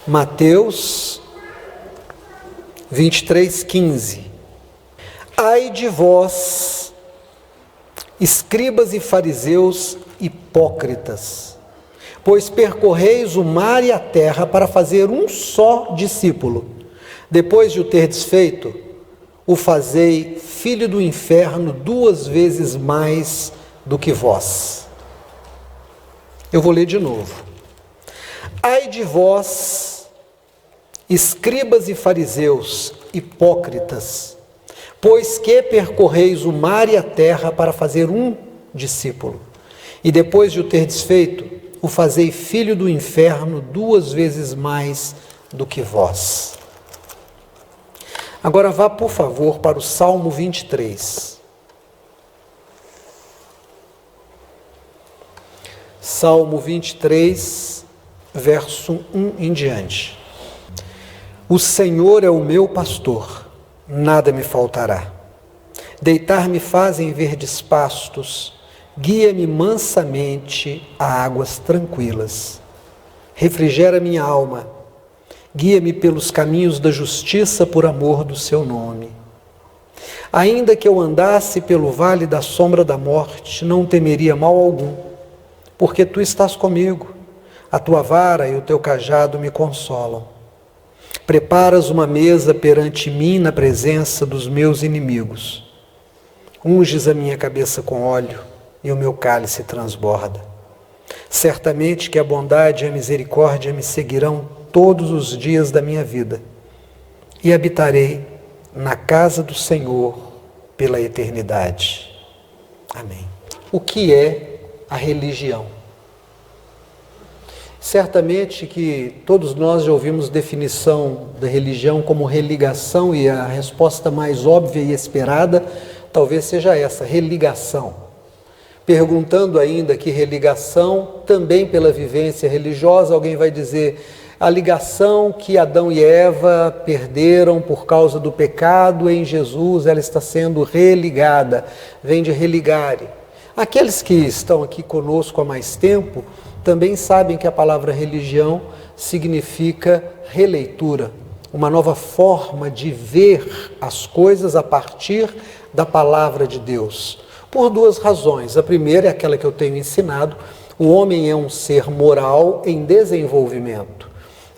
Mateus 23:15. Ai de vós, escribas e fariseus hipócritas, pois percorreis o mar e a terra para fazer um só discípulo. Depois de o terdes feito, o fazei filho do inferno 2 vezes mais do que vós. Eu vou ler de novo. Ai de vós, escribas e fariseus hipócritas, pois que percorreis o mar e a terra para fazer um discípulo, e depois de o terdes feito, o fazei filho do inferno 2 vezes mais do que vós. Agora vá, por favor, para o Salmo 23. Salmo 23, verso 1 em diante. O Senhor é o meu pastor, nada me faltará. Deitar-me faz em verdes pastos, guia-me mansamente a águas tranquilas. Refrigera minha alma, guia-me pelos caminhos da justiça por amor do seu nome. Ainda que eu andasse pelo vale da sombra da morte, não temeria mal algum, porque tu estás comigo, a tua vara e o teu cajado me consolam. Preparas uma mesa perante mim na presença dos meus inimigos. Unges a minha cabeça com óleo e o meu cálice transborda. Certamente que a bondade e a misericórdia me seguirão todos os dias da minha vida, e habitarei na casa do Senhor pela eternidade. Amém. O que é a religião? Certamente que todos nós já ouvimos definição da religião como religação, e a resposta mais óbvia e esperada talvez seja essa, religação. Perguntando ainda que religação, também pela vivência religiosa, alguém vai dizer a ligação que Adão e Eva perderam por causa do pecado em Jesus, ela está sendo religada, vem de religare. Aqueles que estão aqui conosco há mais tempo também sabem que a palavra religião significa releitura, uma nova forma de ver as coisas a partir da palavra de Deus. Por 2 razões. A primeira é aquela que eu tenho ensinado: o homem é um ser moral em desenvolvimento.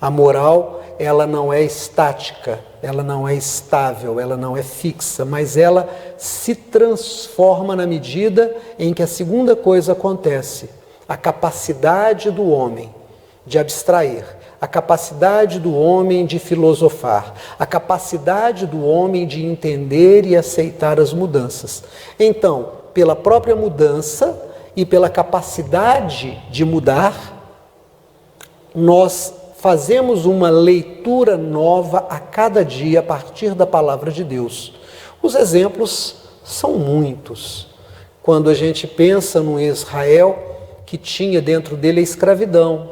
A moral, ela não é estática, ela não é estável, ela não é fixa, mas ela se transforma na medida em que a segunda coisa acontece: a capacidade do homem de abstrair, a capacidade do homem de filosofar, a capacidade do homem de entender e aceitar as mudanças. Então, pela própria mudança e pela capacidade de mudar, nós fazemos uma leitura nova a cada dia a partir da palavra de Deus. Os exemplos são muitos. Quando a gente pensa no Israel que tinha dentro dele a escravidão,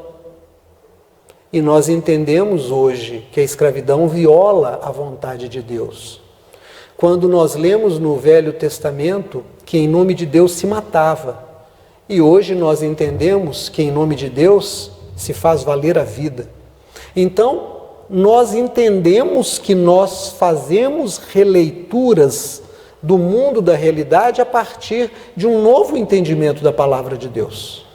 e nós entendemos hoje que a escravidão viola a vontade de Deus. Quando nós lemos no Velho Testamento que em nome de Deus se matava, e hoje nós entendemos que em nome de Deus se faz valer a vida. Então, nós entendemos que nós fazemos releituras do mundo da realidade a partir de um novo entendimento da palavra de Deus.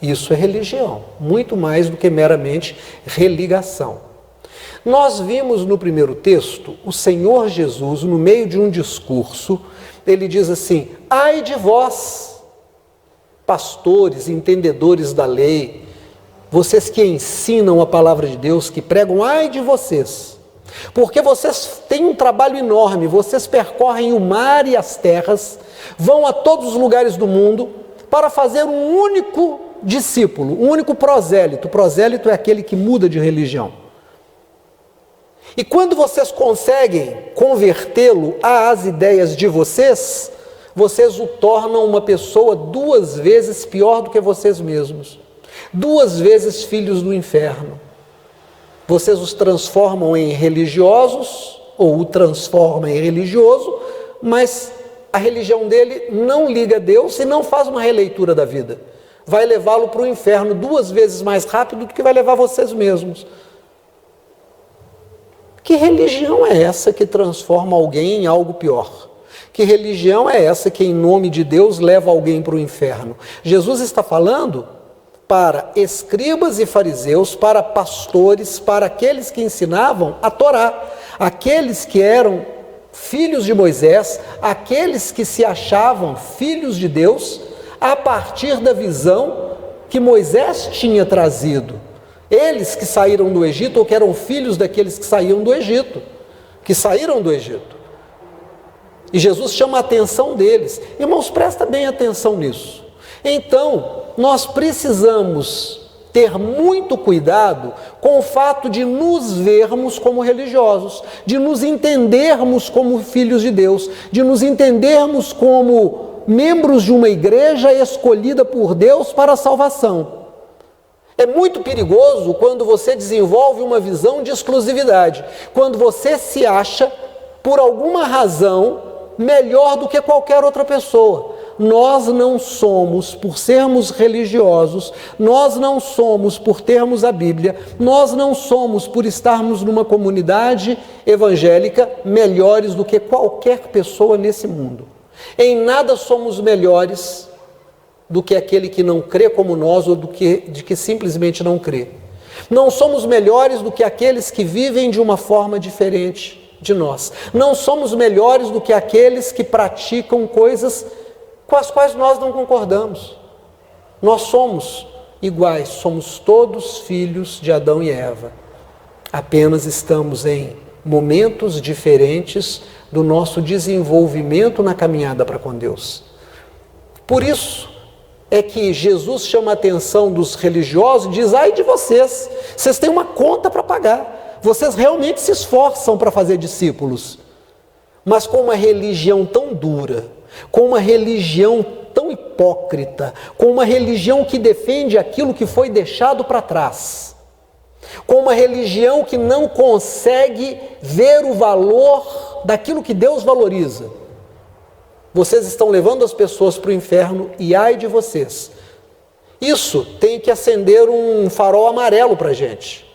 Isso é religião, muito mais do que meramente religação. Nós vimos no primeiro texto o Senhor Jesus, no meio de um discurso, ele diz assim: ai de vós, pastores, entendedores da lei, vocês que ensinam a palavra de Deus, que pregam, ai de vocês, porque vocês têm um trabalho enorme, vocês percorrem o mar e as terras, vão a todos os lugares do mundo para fazer um único discípulo, um único prosélito. Prosélito é aquele que muda de religião. E quando vocês conseguem convertê-lo às ideias de vocês, vocês o tornam uma pessoa 2 vezes pior do que vocês mesmos, 2 vezes filhos do inferno. Vocês os transformam em religiosos, ou o transformam em religioso, mas a religião dele não liga a Deus e não faz uma releitura da vida. Vai levá-lo para o inferno 2 vezes mais rápido do que vai levar vocês mesmos. Que religião é essa que transforma alguém em algo pior? Que religião é essa que, em nome de Deus, leva alguém para o inferno? Jesus está falando para escribas e fariseus, para pastores, para aqueles que ensinavam a Torá, aqueles que eram filhos de Moisés, aqueles que se achavam filhos de Deus, a partir da visão que Moisés tinha trazido. Eles que saíram do Egito, ou que eram filhos daqueles que saíram do Egito, que saíram do Egito. E Jesus chama a atenção deles. Irmãos, presta bem atenção nisso. Então, nós precisamos ter muito cuidado com o fato de nos vermos como religiosos, de nos entendermos como filhos de Deus, de nos entendermos como membros de uma igreja escolhida por Deus para a salvação. É muito perigoso quando você desenvolve uma visão de exclusividade, quando você se acha, por alguma razão, melhor do que qualquer outra pessoa. Nós não somos, por sermos religiosos, nós não somos por termos a Bíblia, nós não somos por estarmos numa comunidade evangélica melhores do que qualquer pessoa nesse mundo. Em nada somos melhores do que aquele que não crê como nós ou de que simplesmente não crê. Não somos melhores do que aqueles que vivem de uma forma diferente de nós. Não somos melhores do que aqueles que praticam coisas com as quais nós não concordamos. Nós somos iguais, somos todos filhos de Adão e Eva. Apenas estamos em momentos diferentes do nosso desenvolvimento na caminhada para com Deus. Por isso é que Jesus chama a atenção dos religiosos e diz: ai de vocês, vocês têm uma conta para pagar, vocês realmente se esforçam para fazer discípulos, mas com uma religião tão dura, com uma religião tão hipócrita, com uma religião que defende aquilo que foi deixado para trás, com uma religião que não consegue ver o valor daquilo que Deus valoriza. Vocês estão levando as pessoas para o inferno e ai de vocês. Isso tem que acender um farol amarelo para a gente.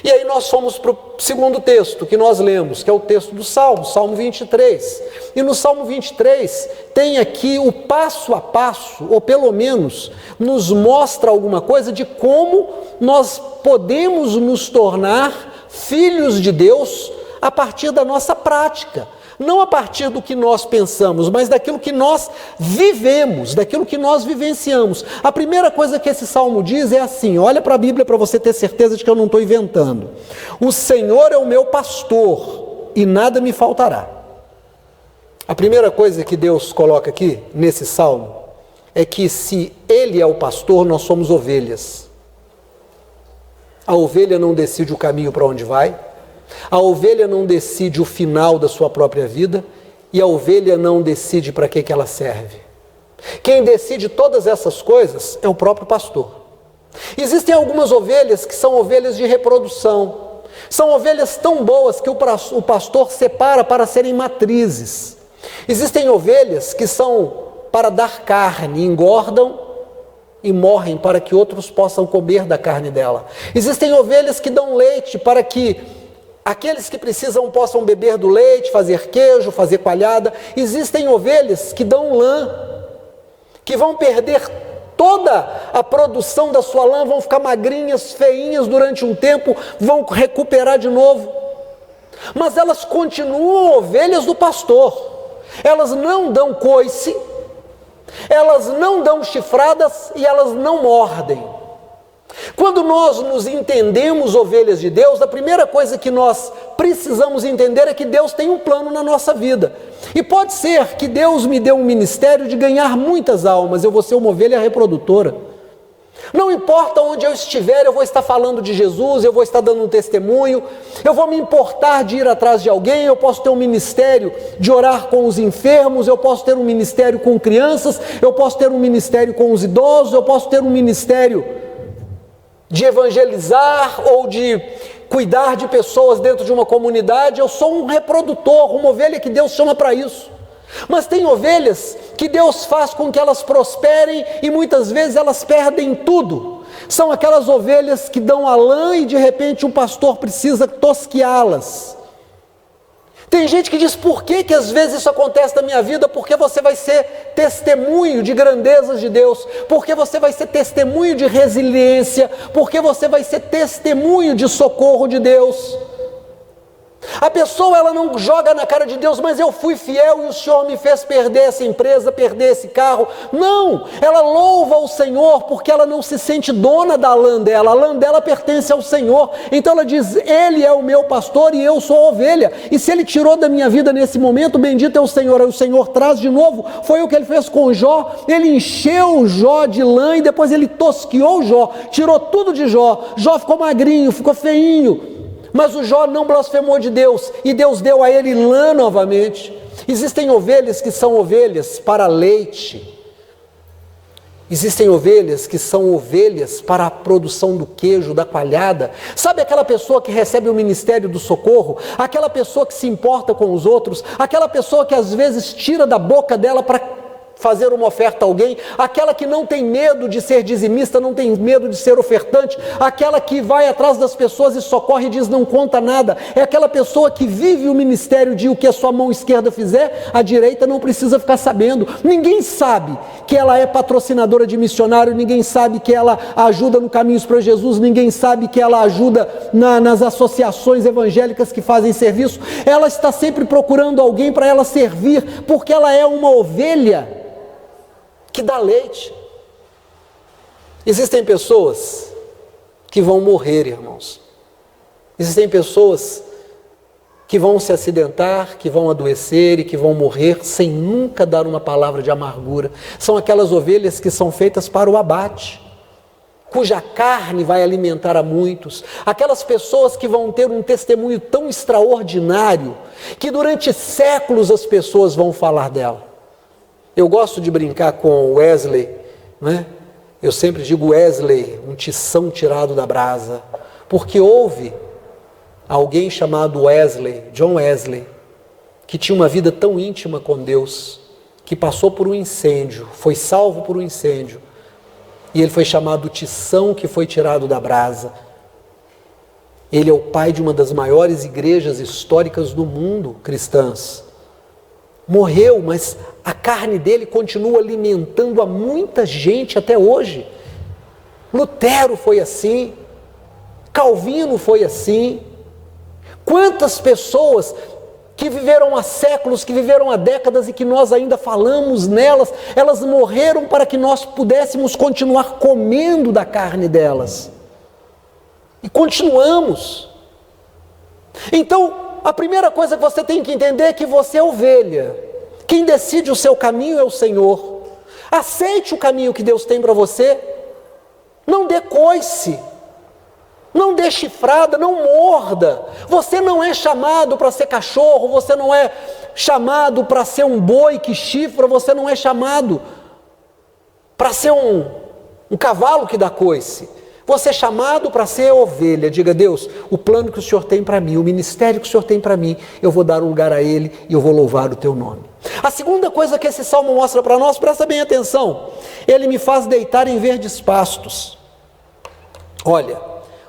E aí nós fomos para o segundo texto que nós lemos, que é o texto do Salmo, Salmo 23. E no Salmo 23 tem aqui o passo a passo, ou pelo menos nos mostra alguma coisa de como nós podemos nos tornar filhos de Deus a partir da nossa prática. Não a partir do que nós pensamos, mas daquilo que nós vivemos, daquilo que nós vivenciamos. A primeira coisa que esse salmo diz é assim, olha para a Bíblia para você ter certeza de que eu não estou inventando. O Senhor é o meu pastor e nada me faltará. A primeira coisa que Deus coloca aqui nesse salmo é que se Ele é o pastor, nós somos ovelhas. A ovelha não decide o caminho para onde vai. A ovelha não decide o final da sua própria vida e a ovelha não decide para que ela serve. Quem decide todas essas coisas é o próprio pastor. Existem algumas ovelhas que são ovelhas de reprodução. São ovelhas tão boas que o pastor separa para serem matrizes. Existem ovelhas que são para dar carne, engordam e morrem para que outros possam comer da carne dela. Existem ovelhas que dão leite para que aqueles que precisam possam beber do leite, fazer queijo, fazer coalhada. Existem ovelhas que dão lã, que vão perder toda a produção da sua lã, vão ficar magrinhas, feinhas durante um tempo, vão recuperar de novo. Mas elas continuam ovelhas do pastor. Elas não dão coice, elas não dão chifradas e elas não mordem. Quando nós nos entendemos ovelhas de Deus, a primeira coisa que nós precisamos entender é que Deus tem um plano na nossa vida. E pode ser que Deus me dê um ministério de ganhar muitas almas, eu vou ser uma ovelha reprodutora. Não importa onde eu estiver, eu vou estar falando de Jesus, eu vou estar dando um testemunho, eu vou me importar de ir atrás de alguém, eu posso ter um ministério de orar com os enfermos, eu posso ter um ministério com crianças, eu posso ter um ministério com os idosos, eu posso ter um ministério de evangelizar ou de cuidar de pessoas dentro de uma comunidade. Eu sou um reprodutor, uma ovelha que Deus chama para isso. Mas tem ovelhas que Deus faz com que elas prosperem e muitas vezes elas perdem tudo. São aquelas ovelhas que dão a lã e de repente um pastor precisa tosqueá-las. Tem gente que diz, por que às vezes isso acontece na minha vida? Porque você vai ser testemunho de grandezas de Deus, porque você vai ser testemunho de resiliência, porque você vai ser testemunho de socorro de Deus. A pessoa, ela não joga na cara de Deus, mas eu fui fiel e o Senhor me fez perder essa empresa, perder esse carro. Não, ela louva o Senhor porque ela não se sente dona da lã dela, a lã dela pertence ao Senhor. Então ela diz, Ele é o meu pastor e eu sou a ovelha, e se Ele tirou da minha vida nesse momento, bendito é o Senhor. Aí o Senhor traz de novo. Foi o que Ele fez com Jó. Ele encheu Jó de lã e depois Ele tosqueou Jó, tirou tudo de Jó. Jó ficou magrinho, ficou feinho, mas o Jó não blasfemou de Deus, e Deus deu a ele lã novamente. Existem ovelhas que são ovelhas para leite, existem ovelhas que são ovelhas para a produção do queijo, da coalhada. Sabe aquela pessoa que recebe o ministério do socorro? Aquela pessoa que se importa com os outros? Aquela pessoa que às vezes tira da boca dela para fazer uma oferta a alguém? Aquela que não tem medo de ser dizimista, não tem medo de ser ofertante, aquela que vai atrás das pessoas e socorre e diz não conta nada. É aquela pessoa que vive o ministério de o que a sua mão esquerda fizer, a direita não precisa ficar sabendo. Ninguém sabe que ela é patrocinadora de missionário, ninguém sabe que ela ajuda no Caminhos para Jesus, ninguém sabe que ela ajuda nas associações evangélicas que fazem serviço. Ela está sempre procurando alguém para ela servir, porque ela é uma ovelha que dá leite. Existem pessoas que vão morrer, irmãos. Existem pessoas que vão se acidentar, que vão adoecer e que vão morrer sem nunca dar uma palavra de amargura. São aquelas ovelhas que são feitas para o abate, cuja carne vai alimentar a muitos. Aquelas pessoas que vão ter um testemunho tão extraordinário que durante séculos as pessoas vão falar dela. Eu gosto de brincar com Wesley, né? Eu sempre digo Wesley, um tição tirado da brasa, porque houve alguém chamado Wesley, John Wesley, que tinha uma vida tão íntima com Deus, que passou por um incêndio, foi salvo por um incêndio, e ele foi chamado tição que foi tirado da brasa. Ele é o pai de uma das maiores igrejas históricas do mundo, cristãs. Morreu, mas a carne dele continua alimentando a muita gente até hoje. Lutero foi assim, Calvino foi assim. Quantas pessoas que viveram há séculos, que viveram há décadas e que nós ainda falamos nelas, elas morreram para que nós pudéssemos continuar comendo da carne delas. E continuamos. Então, a primeira coisa que você tem que entender é que você é ovelha. Quem decide o seu caminho é o Senhor. Aceite o caminho que Deus tem para você. Não dê coice. Não dê chifrada, não morda. Você não é chamado para ser cachorro, você não é chamado para ser um boi que chifra, você não é chamado para ser um cavalo que dá coice. Você é chamado para ser ovelha. Diga, Deus, o plano que o Senhor tem para mim, o ministério que o Senhor tem para mim, eu vou dar um lugar a Ele e eu vou louvar o Teu nome. A segunda coisa que esse salmo mostra para nós, presta bem atenção, ele me faz deitar em verdes pastos. Olha,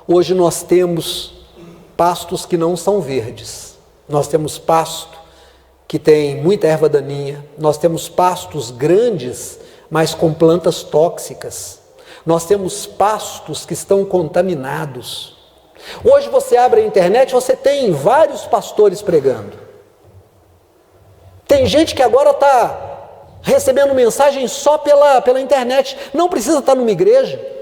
hoje nós temos pastos que não são verdes, nós temos pasto que tem muita erva daninha, nós temos pastos grandes, mas com plantas tóxicas. Nós temos pastos que estão contaminados. Hoje você abre a internet, você tem vários pastores pregando. Tem gente que agora está recebendo mensagem só pela internet. Não precisa estar numa igreja.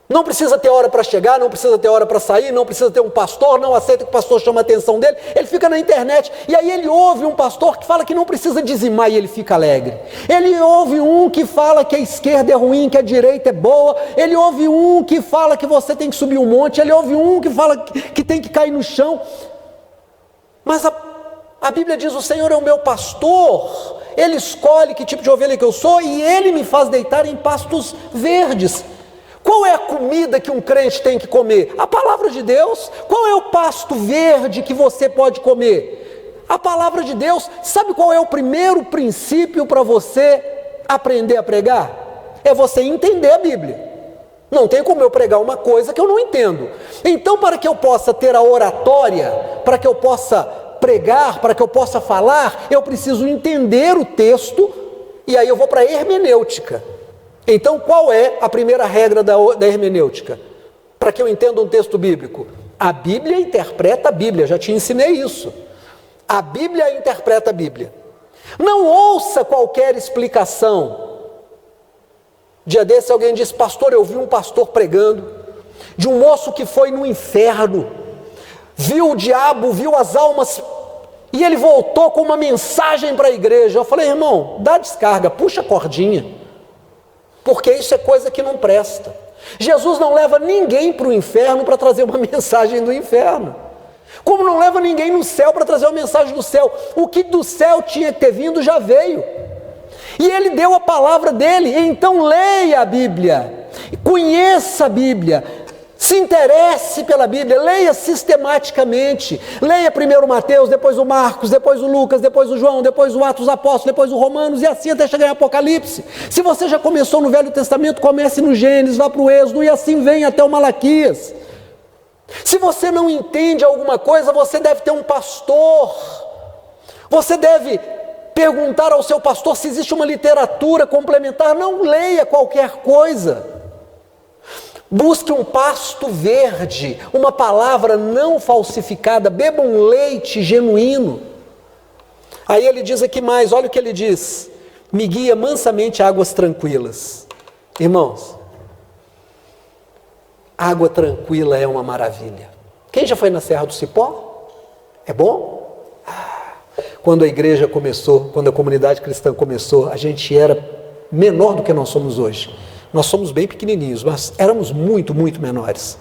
Não precisa ter hora para chegar, não precisa ter hora para sair, não precisa ter um pastor, não aceita que o pastor chame a atenção dele, ele fica na internet, e aí ele ouve um pastor que fala que não precisa dizimar e ele fica alegre. Ele ouve um que fala que a esquerda é ruim, que a direita é boa, ele ouve um que fala que você tem que subir um monte, ele ouve um que fala que tem que cair no chão. Mas a Bíblia diz, o Senhor é o meu pastor, Ele escolhe que tipo de ovelha que eu sou e Ele me faz deitar em pastos verdes. Qual é a comida que um crente tem que comer? A palavra de Deus. Qual é o pasto verde que você pode comer? A palavra de Deus. Sabe qual é o primeiro princípio para você aprender a pregar? É você entender a Bíblia. Não tem como eu pregar uma coisa que eu não entendo. Então, para que eu possa ter a oratória, para que eu possa pregar, para que eu possa falar, eu preciso entender o texto, e aí eu vou para a hermenêutica. Então, qual é a primeira regra da hermenêutica? Para que eu entenda um texto bíblico? A Bíblia interpreta a Bíblia, já te ensinei isso. A Bíblia interpreta a Bíblia. Não ouça qualquer explicação. Dia desse alguém disse: pastor, eu vi um pastor pregando de um moço que foi no inferno, viu o diabo, viu as almas, e ele voltou com uma mensagem para a igreja. Eu falei: irmão, dá descarga, puxa a cordinha, porque isso é coisa que não presta. Jesus não leva ninguém para o inferno para trazer uma mensagem do inferno, como não leva ninguém no céu para trazer uma mensagem do céu. O que do céu tinha que ter vindo já veio, e ele deu a palavra dele. Então leia a Bíblia, conheça a Bíblia, se interesse pela Bíblia, leia sistematicamente. Leia primeiro o Mateus, depois o Marcos, depois o Lucas, depois o João, depois o Atos dos Apóstolos, depois o Romanos, e assim até chegar em Apocalipse. Se você já começou no Velho Testamento, comece no Gênesis, vá para o Êxodo, e assim vem até o Malaquias. Se você não entende alguma coisa, você deve ter um pastor. Você deve perguntar ao seu pastor se existe uma literatura complementar. Não leia qualquer coisa. Busque um pasto verde, uma palavra não falsificada. Beba um leite genuíno. Aí ele diz aqui mais, olha o que ele diz: me guia mansamente a águas tranquilas. Irmãos, água tranquila é uma maravilha. Quem já foi na Serra do Cipó? É bom? Quando a igreja começou, quando a comunidade cristã começou, a gente era menor do que nós somos hoje. Nós somos bem pequenininhos, mas éramos muito, muito menores.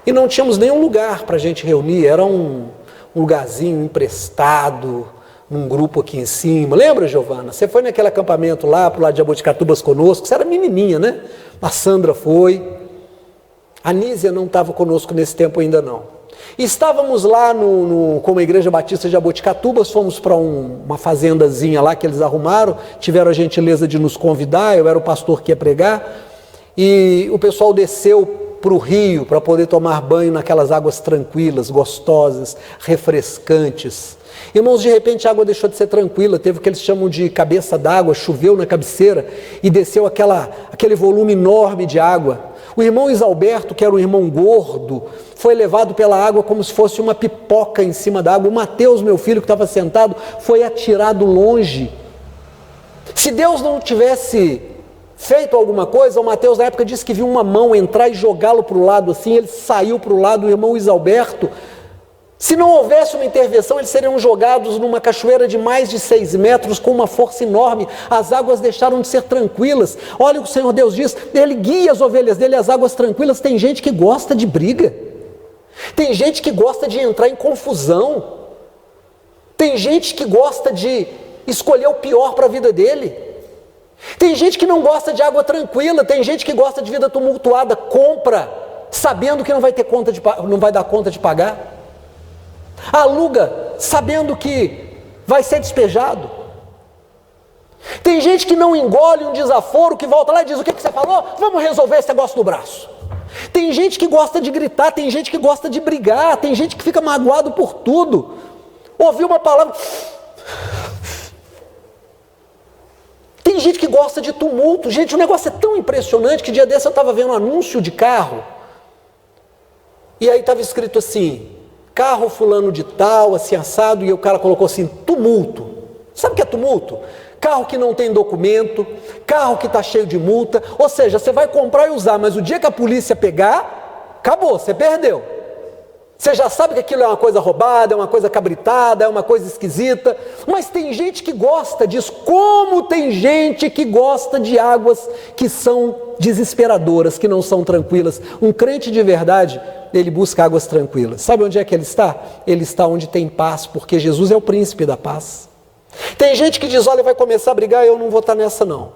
E não tínhamos nenhum lugar para a gente reunir, era um lugarzinho emprestado, num grupo aqui em cima. Lembra, Giovana? Você foi naquele acampamento lá, pro lado de Jaboticatubas conosco, você era menininha, né? A Sandra foi. A Nízia não estava conosco nesse tempo ainda não. Estávamos lá como a Igreja Batista de Jaboticatubas, fomos para uma fazendazinha lá que eles arrumaram, tiveram a gentileza de nos convidar, eu era o pastor que ia pregar, e o pessoal desceu para o rio para poder tomar banho naquelas águas tranquilas, gostosas, refrescantes. Irmãos, de repente a água deixou de ser tranquila, teve o que eles chamam de cabeça d'água, choveu na cabeceira e desceu aquele volume enorme de água. O irmão Isalberto, que era um irmão gordo, foi levado pela água como se fosse uma pipoca em cima da água. O Mateus, meu filho, que estava sentado, foi atirado longe. Se Deus não tivesse feito alguma coisa, o Mateus na época disse que viu uma mão entrar e jogá-lo para o lado assim, ele saiu para o lado, o irmão Isalberto. Se não houvesse uma intervenção, eles seriam jogados numa cachoeira de mais de 6 metros, com uma força enorme. As águas deixaram de ser tranquilas. Olha o que o Senhor Deus diz: ele guia as ovelhas dele às águas tranquilas. Tem gente que gosta de briga, tem gente que gosta de entrar em confusão, tem gente que gosta de escolher o pior para a vida dele, tem gente que não gosta de água tranquila, tem gente que gosta de vida tumultuada, compra sabendo que não vai dar conta de pagar, aluga sabendo que vai ser despejado. Tem gente que não engole um desaforo, que volta lá e diz: o que você falou? Vamos resolver esse negócio no braço. Tem gente que gosta de gritar, tem gente que gosta de brigar, tem gente que fica magoado por tudo. Ouviu uma palavra, tem gente que gosta de tumulto. Gente, o negócio é tão impressionante que dia desse eu estava vendo um anúncio de carro, e aí estava escrito assim: carro fulano de tal, assim assado, e o cara colocou assim: tumulto. Sabe o que é tumulto? Carro que não tem documento, carro que está cheio de multa. Ou seja, você vai comprar e usar, mas o dia que a polícia pegar, acabou, você perdeu. Você já sabe que aquilo é uma coisa roubada, é uma coisa cabritada, é uma coisa esquisita. Mas tem gente que gosta disso, como tem gente que gosta de águas que são desesperadoras, que não são tranquilas. Um crente de verdade, ele busca águas tranquilas. Sabe onde é que ele está? Ele está onde tem paz, porque Jesus é o príncipe da paz. Tem gente que diz: olha, vai começar a brigar, eu não vou estar nessa não.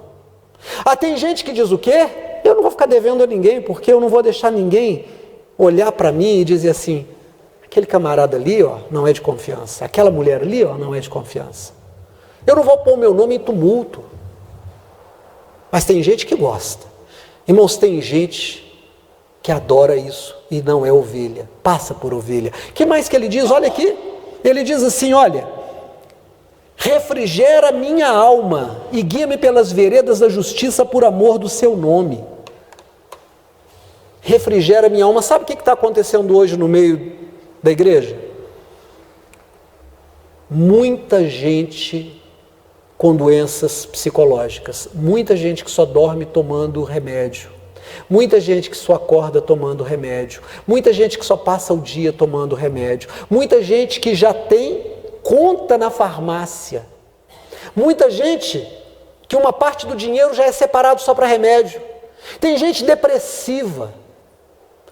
Tem gente que diz o quê? Eu não vou ficar devendo a ninguém, porque eu não vou deixar ninguém olhar para mim e dizer assim: aquele camarada ali, ó, não é de confiança, aquela mulher ali, ó, não é de confiança. Eu não vou pôr o meu nome em tumulto. Mas tem gente que gosta. Irmãos, tem gente que adora isso e não é ovelha, passa por ovelha. Que mais que ele diz? Olha aqui, ele diz assim, olha, refrigera minha alma e guia-me pelas veredas da justiça por amor do seu nome. Refrigera minha alma. Sabe o que está acontecendo hoje no meio da igreja? Muita gente com doenças psicológicas, muita gente que só dorme tomando remédio, muita gente que só acorda tomando remédio, muita gente que só passa o dia tomando remédio, muita gente que já tem conta na farmácia, muita gente que uma parte do dinheiro já é separado só para remédio, tem gente depressiva.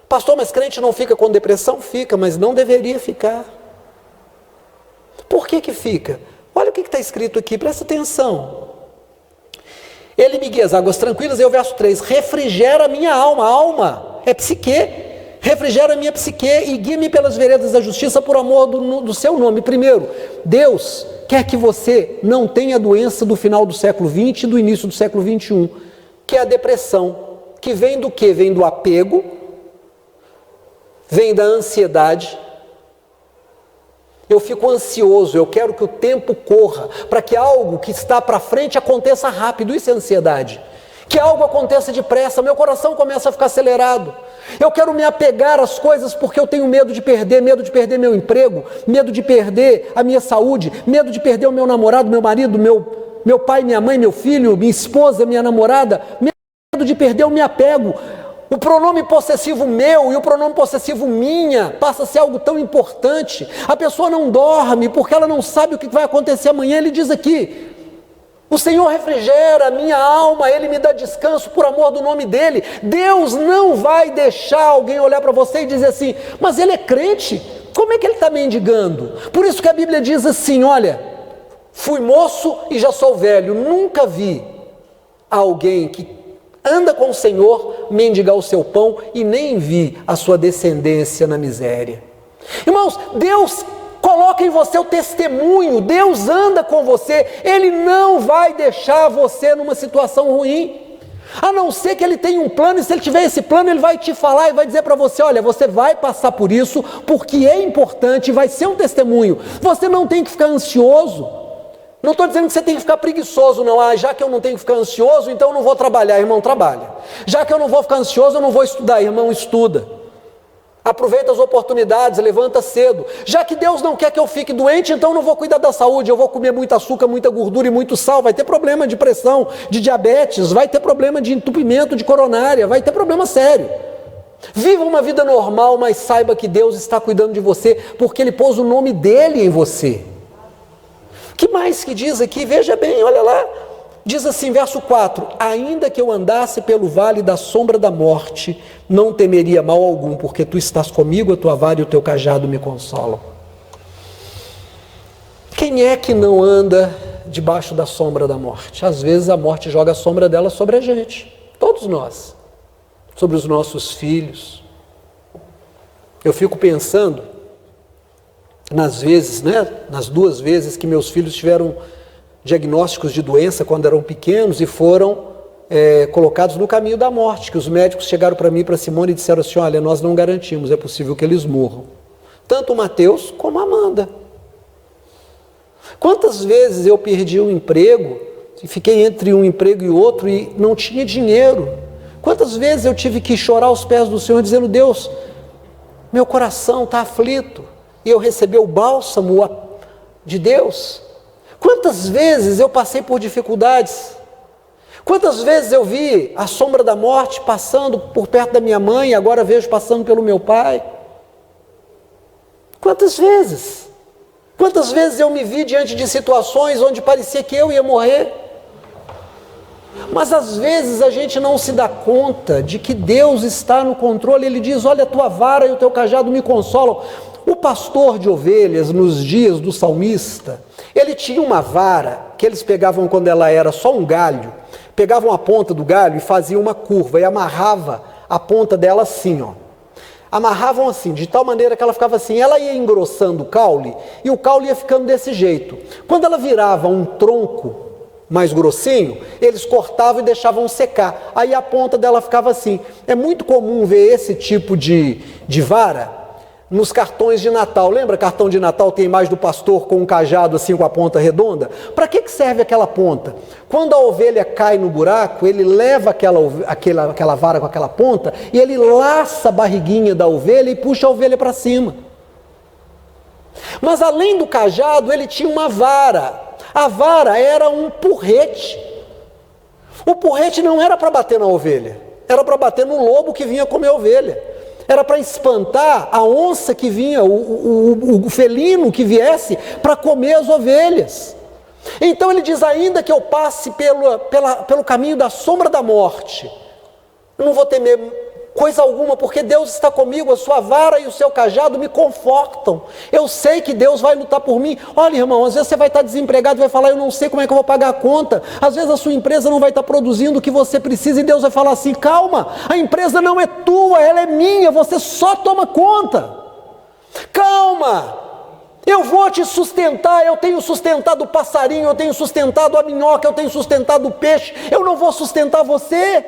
Pastor, mas crente não fica com depressão? Fica, mas não deveria ficar. Por que que fica? Olha o que está escrito aqui, presta atenção. Ele me guia as águas tranquilas, e o verso 3, refrigera minha alma. Alma é psique, refrigera minha psique e guia-me pelas veredas da justiça por amor do seu nome. Primeiro, Deus quer que você não tenha a doença do final do século 20 e do início do século 21, que é a depressão, que vem do quê? Vem do apego, vem da ansiedade. Eu fico ansioso, eu quero que o tempo corra, para que algo que está para frente aconteça rápido, isso é ansiedade. Que algo aconteça depressa, meu coração começa a ficar acelerado. Eu quero me apegar às coisas porque eu tenho medo de perder meu emprego, medo de perder a minha saúde, medo de perder o meu namorado, meu marido, meu pai, minha mãe, meu filho, minha esposa, minha namorada, medo de perder, eu me apego. O pronome possessivo meu e o pronome possessivo minha passa a ser algo tão importante. A pessoa não dorme porque ela não sabe o que vai acontecer amanhã. Ele diz aqui, o Senhor refrigera a minha alma, Ele me dá descanso por amor do nome dEle. Deus não vai deixar alguém olhar para você e dizer assim, mas ele é crente, como é que ele está mendigando? Por isso que a Bíblia diz assim, olha, fui moço e já sou velho, nunca vi alguém que anda com o Senhor mendigar o seu pão e nem vi a sua descendência na miséria. Irmãos, Deus coloca em você o testemunho, Deus anda com você, Ele não vai deixar você numa situação ruim, a não ser que Ele tenha um plano, e se Ele tiver esse plano, Ele vai te falar e vai dizer para você, olha, você vai passar por isso, porque é importante, vai ser um testemunho, você não tem que ficar ansioso. Não estou dizendo que você tem que ficar preguiçoso, não. Já que eu não tenho que ficar ansioso, então eu não vou trabalhar, irmão, trabalha. Já que eu não vou ficar ansioso, eu não vou estudar, irmão, estuda. Aproveita as oportunidades, levanta cedo. Já que Deus não quer que eu fique doente, então eu não vou cuidar da saúde, eu vou comer muito açúcar, muita gordura e muito sal, vai ter problema de pressão, de diabetes, vai ter problema de entupimento de coronária, vai ter problema sério. Viva uma vida normal, mas saiba que Deus está cuidando de você, porque Ele pôs o nome dEle em você. Que mais que diz aqui? Veja bem, olha lá. Diz assim, verso 4, ainda que eu andasse pelo vale da sombra da morte, não temeria mal algum, porque tu estás comigo, a tua vara e o teu cajado me consolam. Quem é que não anda debaixo da sombra da morte? Às vezes a morte joga a sombra dela sobre a gente, todos nós, sobre os nossos filhos. Eu fico pensando nas vezes, nas 2 vezes que meus filhos tiveram diagnósticos de doença quando eram pequenos e foram colocados no caminho da morte, que os médicos chegaram para mim e para Simone e disseram assim, olha, nós não garantimos, é possível que eles morram. Tanto o Mateus como a Amanda. Quantas vezes eu perdi um emprego, e fiquei entre um emprego e outro e não tinha dinheiro. Quantas vezes eu tive que chorar aos pés do Senhor dizendo, Deus, meu coração está aflito. E eu recebi o bálsamo de Deus. Quantas vezes eu passei por dificuldades? Quantas vezes eu vi a sombra da morte passando por perto da minha mãe e agora vejo passando pelo meu pai? Quantas vezes? Quantas vezes eu me vi diante de situações onde parecia que eu ia morrer? Mas às vezes a gente não se dá conta de que Deus está no controle. Ele diz, olha, a tua vara e o teu cajado me consolam. O pastor de ovelhas, nos dias do salmista, ele tinha uma vara que eles pegavam quando ela era só um galho, pegavam a ponta do galho e faziam uma curva e amarrava a ponta dela assim, amarravam assim, de tal maneira que ela ficava assim, ela ia engrossando o caule e o caule ia ficando desse jeito. Quando ela virava um tronco, mais grossinho, eles cortavam e deixavam secar. Aí a ponta dela ficava assim. É muito comum ver esse tipo de vara nos cartões de Natal. Lembra cartão de Natal, tem a imagem do pastor com um cajado assim com a ponta redonda? Para que serve aquela ponta? Quando a ovelha cai no buraco, ele leva aquela vara com aquela ponta e ele laça a barriguinha da ovelha e puxa a ovelha para cima. Mas além do cajado, ele tinha uma vara. A vara era um porrete. O porrete não era para bater na ovelha, era para bater no lobo que vinha comer a ovelha. Era para espantar a onça que vinha, o felino que viesse para comer as ovelhas. Então ele diz, ainda que eu passe pelo caminho da sombra da morte, eu não vou temer coisa alguma, porque Deus está comigo, a sua vara e o seu cajado me confortam. Eu sei que Deus vai lutar por mim. Olha, irmão, às vezes você vai estar desempregado e vai falar, eu não sei como é que eu vou pagar a conta. Às vezes a sua empresa não vai estar produzindo o que você precisa e Deus vai falar assim, calma, a empresa não é tua, ela é minha, você só toma conta. Calma, eu vou te sustentar, eu tenho sustentado o passarinho, eu tenho sustentado a minhoca, eu tenho sustentado o peixe, eu não vou sustentar você.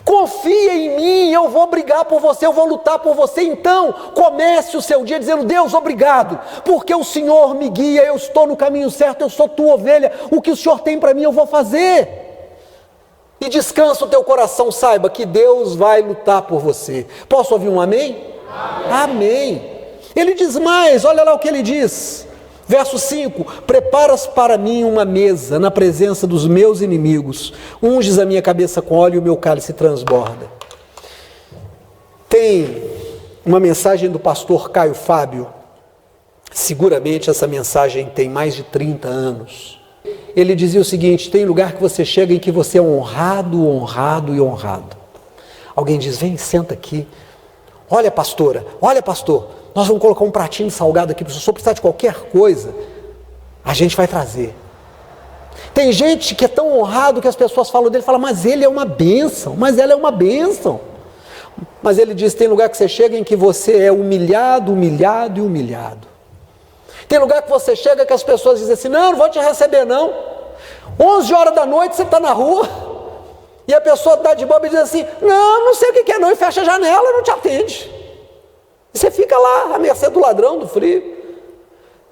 Confia em mim, eu vou brigar por você, eu vou lutar por você. Então comece o seu dia dizendo, Deus, obrigado, porque o Senhor me guia, eu estou no caminho certo, eu sou tua ovelha, o que o Senhor tem para mim eu vou fazer. E descansa o teu coração, saiba que Deus vai lutar por você. Posso ouvir um amém? Amém. Amém. Ele diz mais, olha lá o que ele diz. Verso 5, preparas para mim uma mesa na presença dos meus inimigos, unges a minha cabeça com óleo e o meu cálice transborda. Tem uma mensagem do pastor Caio Fábio, seguramente essa mensagem tem mais de 30 anos. Ele dizia o seguinte, tem lugar que você chega em que você é honrado, honrado e honrado. Alguém diz, vem, senta aqui. Olha, pastora, olha, pastor, nós vamos colocar um pratinho salgado aqui, se o senhor precisar de qualquer coisa, a gente vai trazer. Tem gente que é tão honrado que as pessoas falam dele, falam, mas ele é uma bênção, mas ela é uma bênção. Mas ele diz, tem lugar que você chega em que você é humilhado, humilhado e humilhado. Tem lugar que você chega que as pessoas dizem assim, não vou te receber não. 11 horas da noite você está na rua, e a pessoa dá de boba e diz assim, não sei o que é não, e fecha a janela e não te atende. E você fica lá, à mercê do ladrão, do frio.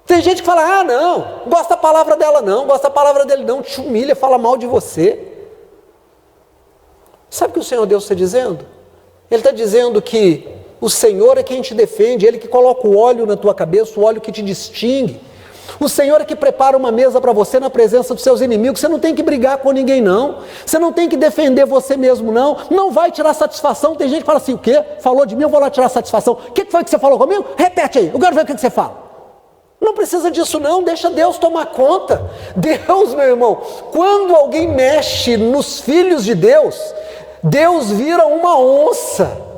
Tem gente que fala, não gosta da palavra dela não, gosta da palavra dele não, te humilha, fala mal de você. Sabe o que o Senhor Deus está dizendo? Ele está dizendo que o Senhor é quem te defende, Ele que coloca o óleo na tua cabeça, o óleo que te distingue. O Senhor é que prepara uma mesa para você na presença dos seus inimigos. Você não tem que brigar com ninguém não, você não tem que defender você mesmo não vai tirar satisfação. Tem gente que fala assim, o quê? Falou de mim, eu vou lá tirar satisfação. O que foi que você falou comigo? Repete aí, eu quero ver o que você fala. Não precisa disso não, deixa Deus tomar conta. Deus, meu irmão, quando alguém mexe nos filhos de Deus, Deus vira uma onça.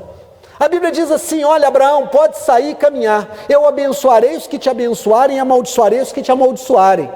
A Bíblia diz assim, olha, Abraão, pode sair e caminhar, eu abençoarei os que te abençoarem e amaldiçoarei os que te amaldiçoarem.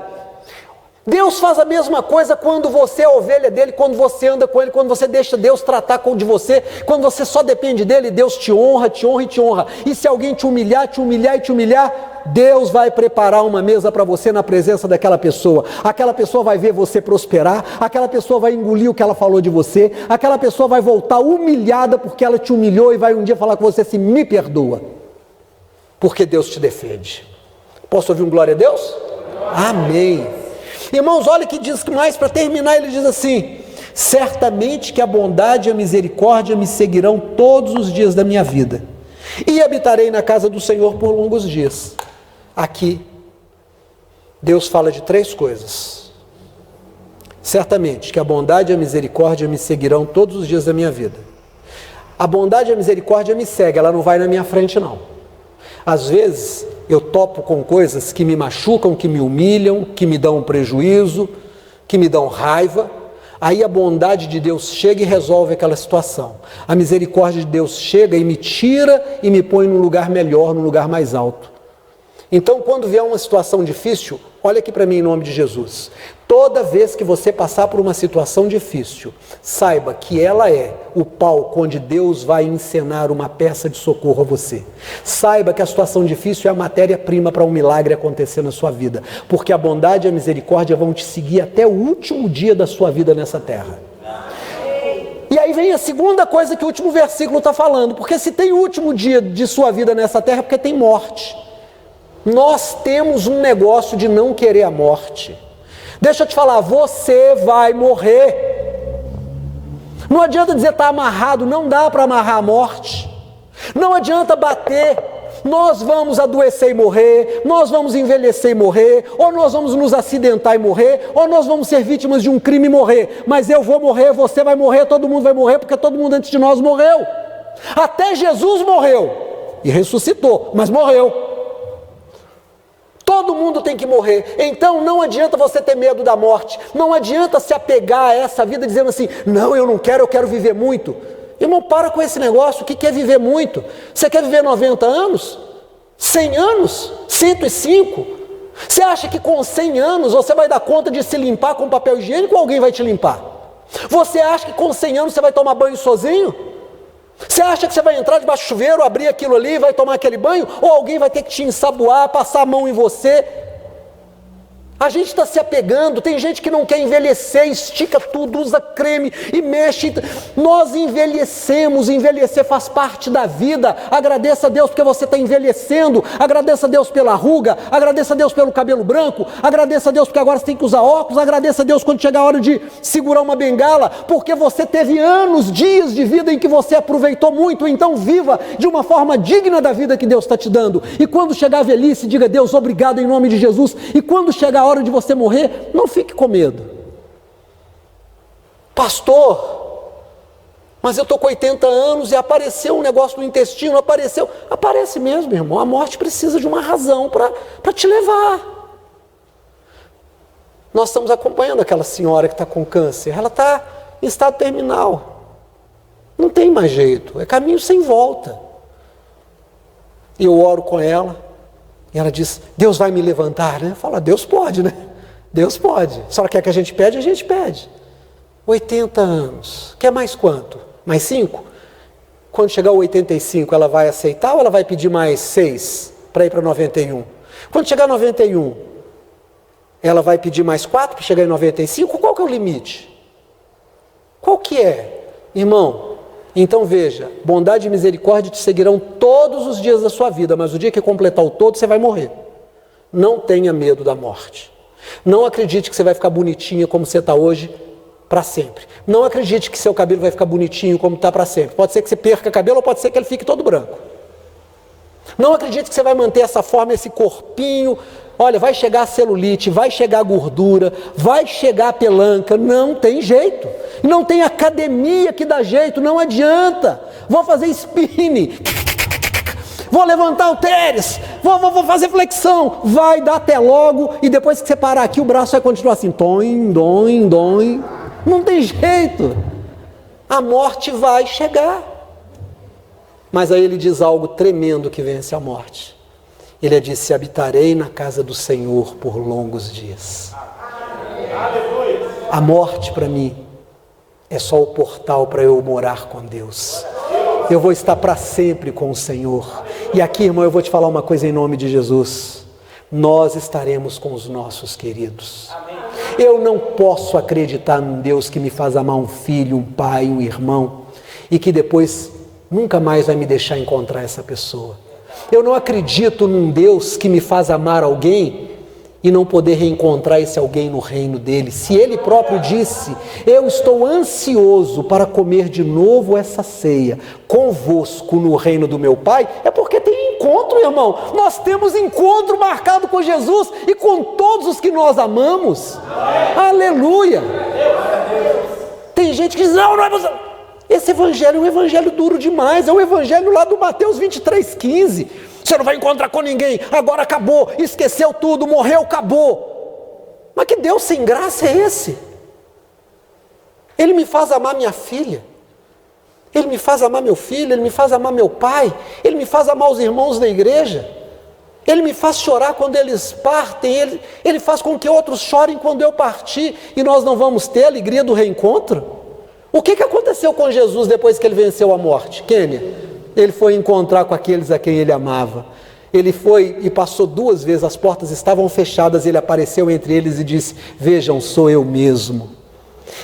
Deus faz a mesma coisa quando você é ovelha dele, quando você anda com ele, quando você deixa Deus tratar de você, quando você só depende dele, Deus te honra, te honra e te honra. E se alguém te humilhar, te humilhar e te humilhar, Deus vai preparar uma mesa para você na presença daquela pessoa. Aquela pessoa vai ver você prosperar, aquela pessoa vai engolir o que ela falou de você, aquela pessoa vai voltar humilhada porque ela te humilhou e vai um dia falar com você assim, me perdoa, porque Deus te defende. Posso ouvir um glória a Deus? Amém. Irmãos, olha que diz mais, para terminar, ele diz assim, certamente que a bondade e a misericórdia me seguirão todos os dias da minha vida, e habitarei na casa do Senhor por longos dias. Aqui, Deus fala de 3 coisas. Certamente que a bondade e a misericórdia me seguirão todos os dias da minha vida. A bondade e a misericórdia me seguem, ela não vai na minha frente não. Às vezes, eu topo com coisas que me machucam, que me humilham, que me dão prejuízo, que me dão raiva. Aí a bondade de Deus chega e resolve aquela situação. A misericórdia de Deus chega e me tira e me põe num lugar melhor, num lugar mais alto. Então, quando vier uma situação difícil, olha aqui para mim em nome de Jesus. Toda vez que você passar por uma situação difícil, saiba que ela é o palco onde Deus vai encenar uma peça de socorro a você. Saiba que a situação difícil é a matéria-prima para um milagre acontecer na sua vida, porque a bondade e a misericórdia vão te seguir até o último dia da sua vida nessa terra. E aí vem a segunda coisa que o último versículo está falando, porque se tem o último dia de sua vida nessa terra, é porque tem morte. Nós temos um negócio de não querer a morte. Deixa eu te falar, você vai morrer. Não adianta dizer está amarrado, não dá para amarrar a morte. Não adianta bater. Nós vamos adoecer e morrer, nós vamos envelhecer e morrer, ou nós vamos nos acidentar e morrer, ou nós vamos ser vítimas de um crime e morrer. Mas eu vou morrer, você vai morrer, todo mundo vai morrer, porque todo mundo antes de nós morreu. Até Jesus morreu e ressuscitou, mas morreu. Todo mundo tem que morrer. Então não adianta você ter medo da morte. Não adianta se apegar a essa vida dizendo assim, não, eu não quero, eu quero viver muito. Irmão, para com esse negócio. O que é viver muito? Você quer viver 90 anos? 100 anos? 105? Você acha que com 100 anos você vai dar conta de se limpar com papel higiênico ou alguém vai te limpar? Você acha que com 100 anos você vai tomar banho sozinho? Você acha que você vai entrar debaixo do chuveiro, abrir aquilo ali, vai tomar aquele banho? Ou alguém vai ter que te ensaboar, passar a mão em você? A gente está se apegando, tem gente que não quer envelhecer, estica tudo, usa creme e mexe. Nós envelhecemos, envelhecer faz parte da vida. Agradeça a Deus porque você está envelhecendo, agradeça a Deus pela ruga, agradeça a Deus pelo cabelo branco, agradeça a Deus porque agora você tem que usar óculos, agradeça a Deus quando chegar a hora de segurar uma bengala, porque você teve anos, dias de vida em que você aproveitou muito. Então viva de uma forma digna da vida que Deus está te dando. E quando chegar a velhice, diga Deus, obrigado em nome de Jesus. E quando chegar a hora de você morrer, não fique com medo. Pastor, mas eu estou com 80 anos e apareceu um negócio no intestino, aparece mesmo, irmão. A morte precisa de uma razão para te levar. Nós estamos acompanhando aquela senhora que está com câncer, ela está em estado terminal, não tem mais jeito, é caminho sem volta. E eu oro com ela, e ela diz, Deus vai me levantar, né? Fala, Deus pode, né? Deus pode. Se a senhora quer que a gente pede, a gente pede. 80 anos. Quer mais quanto? Mais 5? Quando chegar ao 85, ela vai aceitar ou ela vai pedir mais 6 para ir para 91? Quando chegar a 91, ela vai pedir mais 4 para chegar em 95? Qual que é o limite? Qual que é? Irmão, então veja, bondade e misericórdia te seguirão todos os dias da sua vida, mas o dia que completar o todo, você vai morrer. Não tenha medo da morte. Não acredite que você vai ficar bonitinha como você está hoje para sempre. Não acredite que seu cabelo vai ficar bonitinho como está para sempre. Pode ser que você perca cabelo ou pode ser que ele fique todo branco. Não acredite que você vai manter essa forma, esse corpinho. Olha, vai chegar a celulite, vai chegar a gordura, vai chegar a pelanca, não tem jeito. Não tem academia que dá jeito, não adianta. Vou fazer spinning, vou levantar halteres, vou fazer flexão. Vai dar até logo e depois que você parar aqui o braço vai continuar assim, doim, doim, doim. Não tem jeito. A morte vai chegar. Mas aí ele diz algo tremendo que vence a morte. Ele disse, habitarei na casa do Senhor por longos dias. A morte para mim é só o portal para eu morar com Deus. Eu vou estar para sempre com o Senhor. E aqui, irmão, eu vou te falar uma coisa em nome de Jesus. Nós estaremos com os nossos queridos. Eu não posso acreditar num Deus que me faz amar um filho, um pai, um irmão, e que depois nunca mais vai me deixar encontrar essa pessoa. Eu não acredito num Deus que me faz amar alguém e não poder reencontrar esse alguém no reino dele. Se ele próprio disse, eu estou ansioso para comer de novo essa ceia convosco no reino do meu Pai, é porque tem encontro, irmão. Nós temos encontro marcado com Jesus e com todos os que nós amamos. Aleluia! Tem gente que diz, não é você. Esse evangelho é um evangelho duro demais, é um evangelho lá do Mateus 23,15. Você não vai encontrar com ninguém, agora acabou, esqueceu tudo, morreu, acabou. Mas que Deus sem graça é esse? Ele me faz amar minha filha, Ele me faz amar meu filho, Ele me faz amar meu pai, Ele me faz amar os irmãos da igreja, Ele me faz chorar quando eles partem, Ele faz com que outros chorem quando eu partir, e nós não vamos ter a alegria do reencontro? O que aconteceu com Jesus depois que ele venceu a morte? Quênia, ele foi encontrar com aqueles a quem ele amava. Ele foi e passou 2 vezes, as portas estavam fechadas, ele apareceu entre eles e disse: vejam, sou eu mesmo.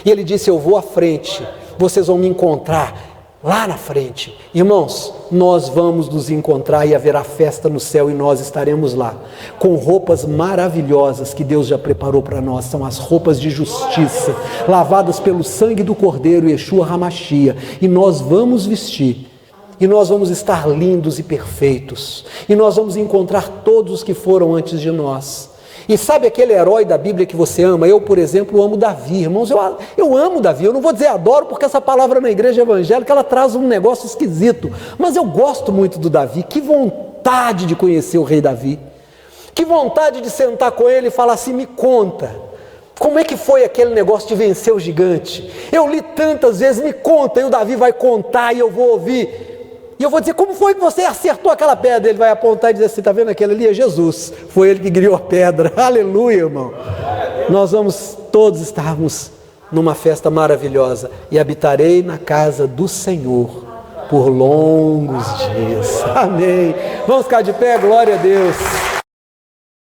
E ele disse: eu vou à frente, vocês vão me encontrar lá na frente. Irmãos, nós vamos nos encontrar e haverá festa no céu e nós estaremos lá, com roupas maravilhosas que Deus já preparou para nós. São as roupas de justiça, lavadas pelo sangue do Cordeiro, Yeshua Hamashia, e nós vamos vestir, e nós vamos estar lindos e perfeitos, e nós vamos encontrar todos os que foram antes de nós. E sabe aquele herói da Bíblia que você ama? Eu, por exemplo, amo Davi. Irmãos, eu amo Davi. Eu não vou dizer adoro, porque essa palavra na igreja evangélica ela traz um negócio esquisito. Mas eu gosto muito do Davi. Que vontade de conhecer o rei Davi. Que vontade de sentar com ele e falar assim: me conta, como é que foi aquele negócio de vencer o gigante? Eu li tantas vezes, me conta. E o Davi vai contar e eu vou ouvir. E eu vou dizer: como foi que você acertou aquela pedra? Ele vai apontar e dizer assim: está vendo aquele ali? É Jesus, foi ele que criou a pedra. Aleluia, irmão. Nós vamos todos estarmos numa festa maravilhosa. E habitarei na casa do Senhor por longos dias. Amém. Vamos ficar de pé, glória a Deus.